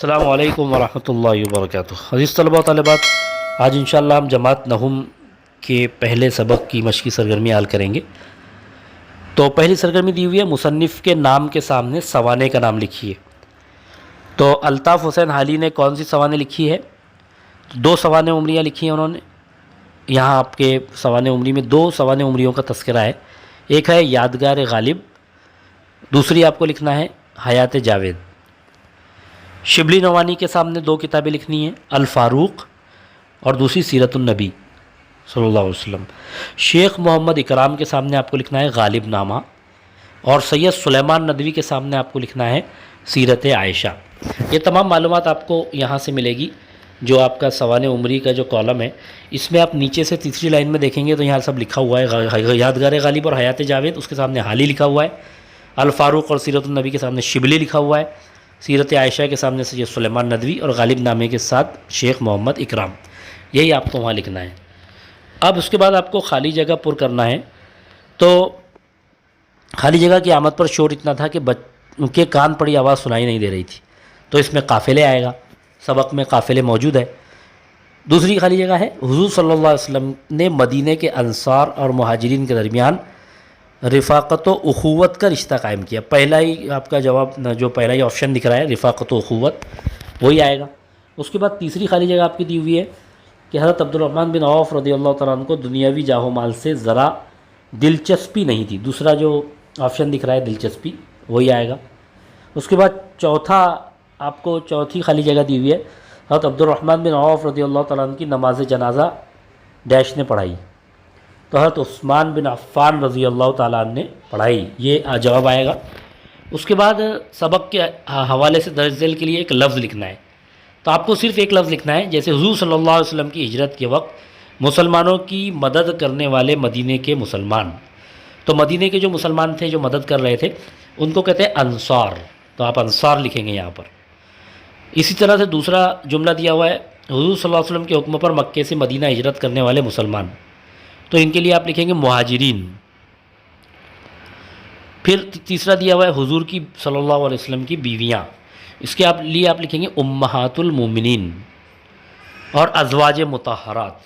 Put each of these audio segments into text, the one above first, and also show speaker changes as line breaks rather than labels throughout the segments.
السلام علیکم ورحمۃ اللہ وبرکاتہ۔ عزیز طلباء و طالبات، آج انشاءاللہ ہم جماعت نہم کے پہلے سبق کی مشقی سرگرمی حل کریں گے۔ تو پہلی سرگرمی دی ہوئی ہے، مصنف کے نام کے سامنے سوانح کا نام لکھیے۔ تو الطاف حسین حالی نے کون سی سوانح لکھی ہے؟ دو سوانح عمریاں لکھی ہیں انہوں نے۔ یہاں آپ کے سوانح عمری میں دو سوانح عمریوں کا تذکرہ ہے، ایک ہے یادگار غالب، دوسری آپ کو لکھنا ہے حیات جاوید۔ شبلی نوانی کے سامنے دو کتابیں لکھنی ہیں، الفاروق اور دوسری سیرت النبی صلی اللہ علیہ وسلم۔ شیخ محمد اکرام کے سامنے آپ کو لکھنا ہے غالب نامہ، اور سید سلیمان ندوی کے سامنے آپ کو لکھنا ہے سیرت عائشہ۔ یہ تمام معلومات آپ کو یہاں سے ملے گی۔ جو آپ کا سوانح عمری کا جو کالم ہے، اس میں آپ نیچے سے تیسری لائن میں دیکھیں گے تو یہاں سب لکھا ہوا ہے، یادگار غالب اور حیات جاوید، اس کے سامنے حالی لکھا ہوا ہے، الفاروق اور سیرت النبی کے سامنے شبلی لکھا ہوا ہے، سیرت عائشہ کے سامنے سید سلیمان ندوی، اور غالب نامے کے ساتھ شیخ محمد اکرام۔ یہی آپ کو وہاں لکھنا ہے۔ اب اس کے بعد آپ کو خالی جگہ پر کرنا ہے۔ تو خالی جگہ کی آمد پر شور اتنا تھا کہ ان کے کان پڑی آواز سنائی نہیں دے رہی تھی، تو اس میں قافلے آئے گا، سبق میں قافلے موجود ہے۔ دوسری خالی جگہ ہے، حضور صلی اللہ علیہ وسلم نے مدینے کے انصار اور مہاجرین کے درمیان رفاقت و اخوت کا رشتہ قائم کیا۔ پہلا ہی آپ کا جواب، جو پہلا ہی آپشن دکھ رہا ہے رفاقت و اخوت، وہی آئے گا۔ اس کے بعد تیسری خالی جگہ آپ کی دی ہوئی ہے کہ حضرت عبد الرحمن بن عوف رضی اللہ تعالیٰ عنہ کو دنیاوی جاہ و مال سے ذرا دلچسپی نہیں تھی۔ دوسرا جو آپشن دکھ رہا ہے دلچسپی، وہی آئے گا۔ اس کے بعد چوتھی خالی جگہ دی ہوئی ہے، حضرت عبد الرحمن بن عوف رضی اللہ تعالیٰ عنہ کی نماز جنازہ ڈیش نے پڑھائی، تو حضرت عثمان بن عفان رضی اللہ تعالیٰ عنہ نے پڑھائی، یہ جواب آئے گا۔ اس کے بعد سبق کے حوالے سے درج ذیل کے لیے ایک لفظ لکھنا ہے۔ تو آپ کو صرف ایک لفظ لکھنا ہے، جیسے حضور صلی اللہ علیہ وسلم کی ہجرت کے وقت مسلمانوں کی مدد کرنے والے مدینے کے مسلمان، تو مدینے کے جو مسلمان تھے جو مدد کر رہے تھے ان کو کہتے ہیں انصار، تو آپ انصار لکھیں گے یہاں پر۔ اسی طرح سے دوسرا جملہ دیا ہوا ہے، حضور صلی اللہ علیہ وسلم کے حکم پر مکے سے مدینہ ہجرت کرنے والے مسلمان، تو ان کے لیے آپ لکھیں گے مہاجرین۔ پھر تیسرا دیا ہوا ہے حضور کی صلی اللہ علیہ وسلم کی بیویاں، اس کے لیے آپ لکھیں گے امہات المومنین اور ازواج مطہرات۔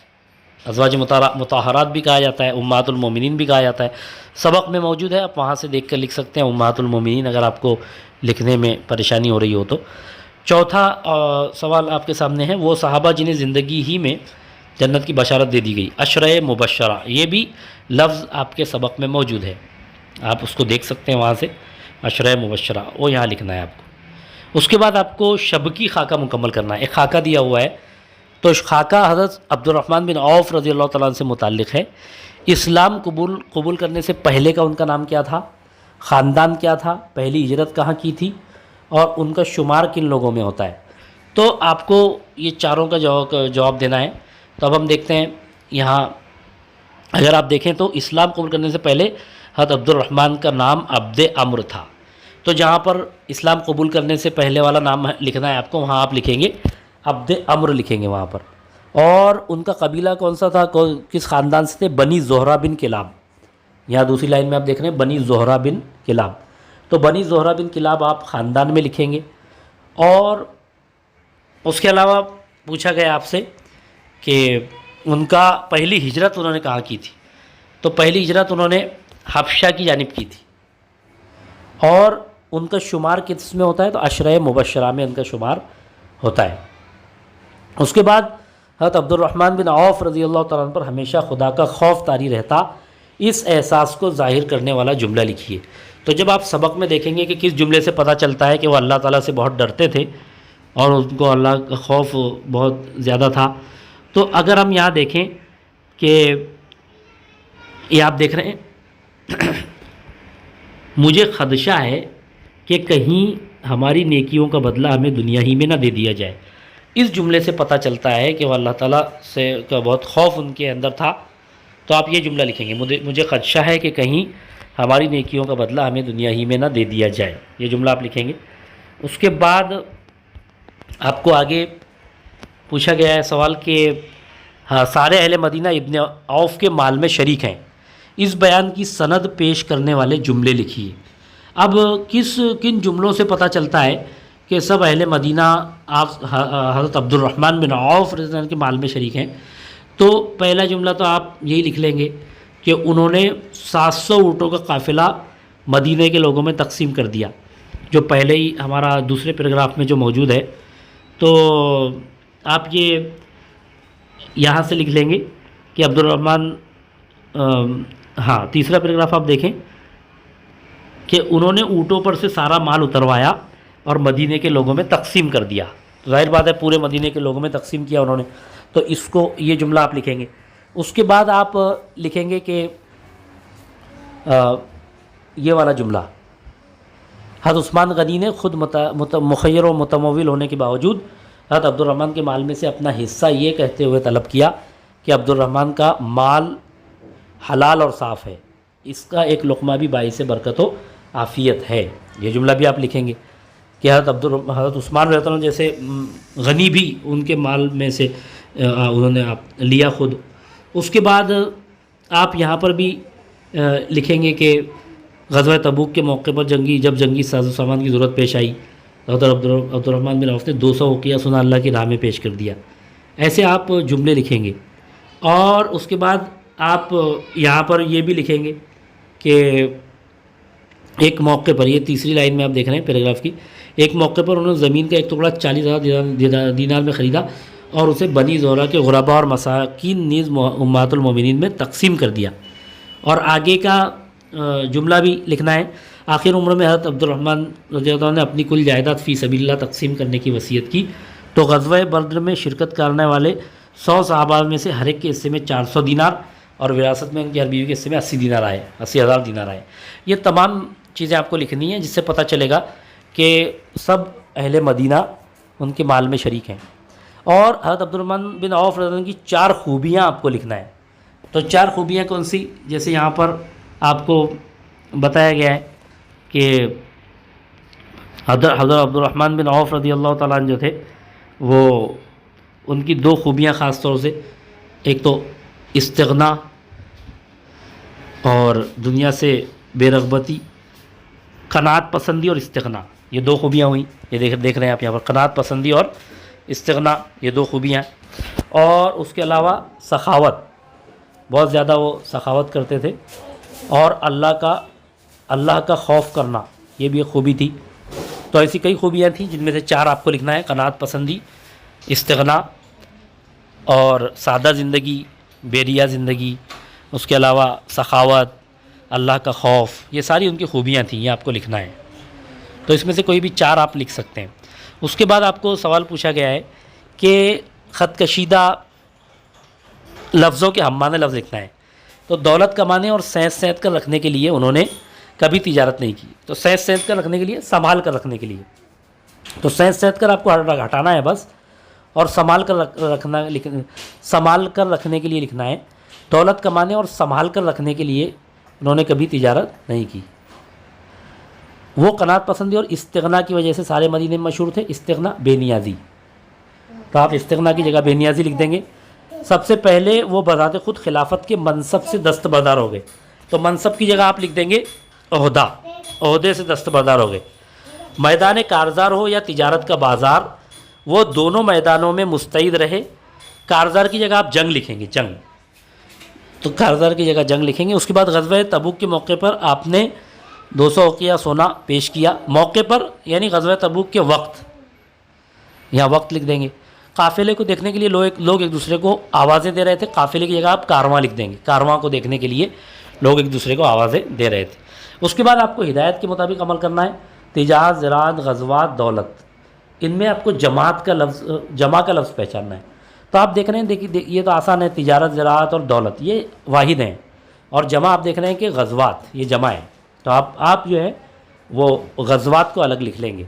ازواج مطہرات بھی کہا جاتا ہے، امہات المومنین بھی کہا جاتا ہے، سبق میں موجود ہے، آپ وہاں سے دیکھ کر لکھ سکتے ہیں امہات المومنین اگر آپ کو لکھنے میں پریشانی ہو رہی ہو تو۔ چوتھا سوال آپ کے سامنے ہے، وہ صحابہ جنہیں زندگی ہی میں جنت کی بشارت دے دی گئی، عشرۂ مبشرہ، یہ بھی لفظ آپ کے سبق میں موجود ہے، آپ اس کو دیکھ سکتے ہیں وہاں سے، عشرۂ مبشرہ وہ یہاں لکھنا ہے آپ کو۔ اس کے بعد آپ کو شب کی خاکہ مکمل کرنا ہے۔ ایک خاکہ دیا ہوا ہے، تو خاکہ حضرت عبد الرحمن بن عوف رضی اللہ تعالیٰ عنہ سے متعلق ہے۔ اسلام قبول کرنے سے پہلے کا ان کا نام کیا تھا، خاندان کیا تھا، پہلی ہجرت کہاں کی تھی، اور ان کا شمار کن لوگوں میں ہوتا ہے۔ تو آپ کو یہ چاروں کا جواب دینا ہے۔ تو اب ہم دیکھتے ہیں یہاں، اگر آپ دیکھیں تو اسلام قبول کرنے سے پہلے حضرت عبد الرحمن کا نام عبد عمر تھا، تو جہاں پر اسلام قبول کرنے سے پہلے والا نام لکھنا ہے آپ کو، وہاں آپ لکھیں گے عبد عمر لکھیں گے وہاں پر۔ اور ان کا قبیلہ کون سا تھا، کس خاندان سے تھے، بنی زہرہ بن کلاب۔ یہاں دوسری لائن میں آپ دیکھ رہے ہیں بنی زہرہ بن کلاب، تو بنی زہرہ بن کلاب آپ خاندان میں لکھیں گے۔ اور اس کے علاوہ پوچھا گیا آپ سے کہ ان کا پہلی ہجرت انہوں نے کہاں کی تھی، تو پہلی ہجرت انہوں نے حبشہ کی جانب کی تھی، اور ان کا شمار کس میں ہوتا ہے، تو عشرۂ مبشرہ میں ان کا شمار ہوتا ہے۔ اس کے بعد حضرت عبد الرحمن بن عوف رضی اللہ تعالیٰ عنہ پر ہمیشہ خدا کا خوف طاری رہتا، اس احساس کو ظاہر کرنے والا جملہ لکھیے۔ تو جب آپ سبق میں دیکھیں گے کہ کس جملے سے پتہ چلتا ہے کہ وہ اللہ تعالیٰ سے بہت ڈرتے تھے اور ان کو اللہ کا خوف بہت زیادہ تھا، تو اگر ہم یہاں دیکھیں کہ یہ آپ دیکھ رہے ہیں مجھے خدشہ ہے کہ کہیں ہماری نیکیوں کا بدلہ ہمیں دنیا ہی میں نہ دے دیا جائے، اس جملے سے پتہ چلتا ہے کہ وہ اللہ تعالیٰ سے کا بہت خوف ان کے اندر تھا۔ تو آپ یہ جملہ لکھیں گے، مجھے خدشہ ہے کہ کہیں ہماری نیکیوں کا بدلہ ہمیں دنیا ہی میں نہ دے دیا جائے، یہ جملہ آپ لکھیں گے۔ اس کے بعد آپ کو آگے پوچھا گیا ہے سوال کہ سارے اہل مدینہ ابن عوف کے مال میں شریک ہیں، اس بیان کی سند پیش کرنے والے جملے لکھیے۔ اب کن جملوں سے پتہ چلتا ہے کہ سب اہل مدینہ آپ حضرت عبد الرحمن بن عوف رضی اللہ عنہ کے مال میں شریک ہیں، تو پہلا جملہ تو آپ یہی لکھ لیں گے کہ انہوں نے 700 اونٹوں کا قافلہ مدینہ کے لوگوں میں تقسیم کر دیا، جو پہلے ہی ہمارا دوسرے پیراگراف میں جو موجود ہے۔ تو آپ یہ یہاں سے لکھ لیں گے کہ عبد الرحمن، ہاں تیسرا پیراگراف آپ دیکھیں کہ انہوں نے اونٹوں پر سے سارا مال اتروایا اور مدینے کے لوگوں میں تقسیم کر دیا۔ ظاہر بات ہے پورے مدینے کے لوگوں میں تقسیم کیا انہوں نے، تو اس کو یہ جملہ آپ لکھیں گے۔ اس کے بعد آپ لکھیں گے کہ یہ والا جملہ، حضرت عثمان غنی نے خود مخیر و متمول ہونے کے باوجود حضرت عبد الرحمن کے مال میں سے اپنا حصہ یہ کہتے ہوئے طلب کیا کہ عبد الرحمن کا مال حلال اور صاف ہے، اس کا ایک لقمہ بھی باعث برکت و عافیت ہے۔ یہ جملہ بھی آپ لکھیں گے کہ حضرت عثمان رضی اللہ عنہ جیسے غنی بھی ان کے مال میں سے انہوں نے آپ لیا خود۔ اس کے بعد آپ یہاں پر بھی لکھیں گے کہ غزوہ تبوک کے موقع پر جب جنگی ساز و سامان کی ضرورت پیش آئی، حضرت عبد الرحمن بن عوف نے 200 اوقیہ سونا اللہ کی راہ میں پیش کر دیا۔ ایسے آپ جملے لکھیں گے، اور اس کے بعد آپ یہاں پر یہ بھی لکھیں گے کہ ایک موقع پر، یہ تیسری لائن میں آپ دیکھ رہے ہیں پیراگراف کی، ایک موقع پر انہوں نے زمین کا ایک ٹکڑا 40,000 دینار میں خریدا اور اسے بنی زہرہ کے غرباء اور مساکین نیز امہات المومنین میں تقسیم کر دیا۔ اور آگے کا جملہ بھی لکھنا ہے، آخر عمر میں حضرت عبد الرحمن رضی اللہ عنہ نے اپنی کل جائیداد فی سبیل اللہ تقسیم کرنے کی وصیت کی، تو غزوہ بدر میں شرکت کرنے والے 100 صحابہ میں سے ہر ایک کے حصے میں 400 دینار اور وراثت میں ان کی ہر بیوی کے حصے میں 80,000 دینار آئے۔ یہ تمام چیزیں آپ کو لکھنی ہیں، جس سے پتہ چلے گا کہ سب اہل مدینہ ان کے مال میں شریک ہیں۔ اور حضرت عبد الرحمن بن عوف رضی اللہ عنہ کی 4 خوبیاں آپ کو لکھنا ہے۔ تو 4 خوبیاں کون سی؟ جیسے یہاں پر آپ کو بتایا گیا ہے کہ حضرت عبد الرحمن بن عوف رضی اللہ تعالیٰ عنہ جو تھے، وہ ان کی 2 خوبیاں خاص طور سے، ایک تو استغنا اور دنیا سے بے رغبتی، قناعت پسندی اور استغنا، یہ 2 خوبیاں ہوئیں۔ یہ دیکھ رہے ہیں آپ یہاں پر، قناعت پسندی اور استغنا، یہ 2 خوبیاں ہیں۔ اور اس کے علاوہ سخاوت، بہت زیادہ وہ سخاوت کرتے تھے، اور اللہ کا خوف کرنا، یہ بھی ایک خوبی تھی۔ تو ایسی کئی خوبیاں تھیں جن میں سے 4 آپ کو لکھنا ہے، قناعت پسندی، استغنا اور سادہ زندگی، بیریا زندگی، اس کے علاوہ سخاوت، اللہ کا خوف، یہ ساری ان کی خوبیاں تھیں، یہ آپ کو لکھنا ہے۔ تو اس میں سے کوئی بھی 4 آپ لکھ سکتے ہیں۔ اس کے بعد آپ کو سوال پوچھا گیا ہے کہ خط کشیدہ لفظوں کے ہم معنی لفظ لکھنا ہے۔ تو دولت کمانے اور سینت کر رکھنے کے لیے انہوں نے کبھی تجارت نہیں کی، تو سینت کر رکھنے کے لیے، سنبھال کر رکھنے کے لیے، تو سینت کر آپ کو ہٹانا ہے بس، اور سنبھال کر رکھنے کے لیے لکھنا ہے۔ دولت کمانے اور سنبھال کر رکھنے کے لیے انہوں نے کبھی تجارت نہیں کی۔ وہ قناعت پسندی اور استغنا کی وجہ سے سارے مدینے میں مشہور تھے۔ استغنا، بے نیازی، تو آپ استغنا کی جگہ بے نیازی لکھ دیں گے۔ سب سے پہلے وہ بذات خود خلافت کے منصب سے دستبردار ہو گئے، تو منصب کی جگہ آپ لکھ دیں گے عہدہ، عہدے سے دستبردار ہو گئے۔ میدان کارزار ہو یا تجارت کا بازار، وہ دونوں میدانوں میں مستعد رہے۔ کارزار کی جگہ آپ جنگ لکھیں گے، جنگ، تو کارزار کی جگہ جنگ لکھیں گے۔ اس کے بعد غزوہ تبوک کے موقع پر آپ نے 200 اوقیہ سونا پیش کیا، موقع پر یعنی غزوہ تبوک کے وقت، یہاں وقت لکھ دیں گے۔ قافلے کو دیکھنے کے لیے لوگ ایک دوسرے کو آوازیں دے رہے تھے، قافلے کی جگہ آپ کارواں لکھ دیں گے، کارواں کو دیکھنے کے لیے لوگ ایک دوسرے کو آوازیں دے رہے تھے۔ اس کے بعد آپ کو ہدایت کے مطابق عمل کرنا ہے۔ تجارت، زراعت، غزوات، دولت، ان میں آپ کو جمع کا لفظ پہچاننا ہے۔ تو آپ دیکھ رہے ہیں، دیکھیے یہ تو آسان ہے، تجارت، زراعت اور دولت یہ واحد ہیں، اور جمع آپ دیکھ رہے ہیں کہ غزوات، یہ جمع ہے، تو آپ جو ہے وہ غزوات کو الگ لکھ لیں گے،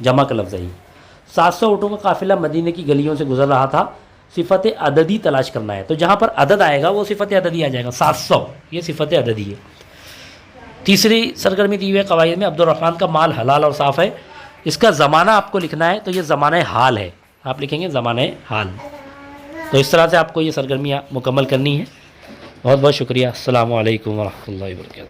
جمع کا لفظ ہے۔ 700 اونٹوں کا قافلہ مدینے کی گلیوں سے گزر رہا تھا۔ صفت عددی تلاش کرنا ہے، تو جہاں پر عدد آئے گا وہ صفت عددی آ جائے گا، 700 یہ صفت عددی ہے۔ تیسری سرگرمی دی ہوئے قواعد میں عبد الرحمن کا مال حلال اور صاف ہے، اس کا زمانہ آپ کو لکھنا ہے، تو یہ زمانہ حال ہے، آپ لکھیں گے زمانہ حال۔ تو اس طرح سے آپ کو یہ سرگرمیاں مکمل کرنی ہے۔ بہت بہت شکریہ۔ السلام علیکم ورحمۃ اللہ وبرکاتہ۔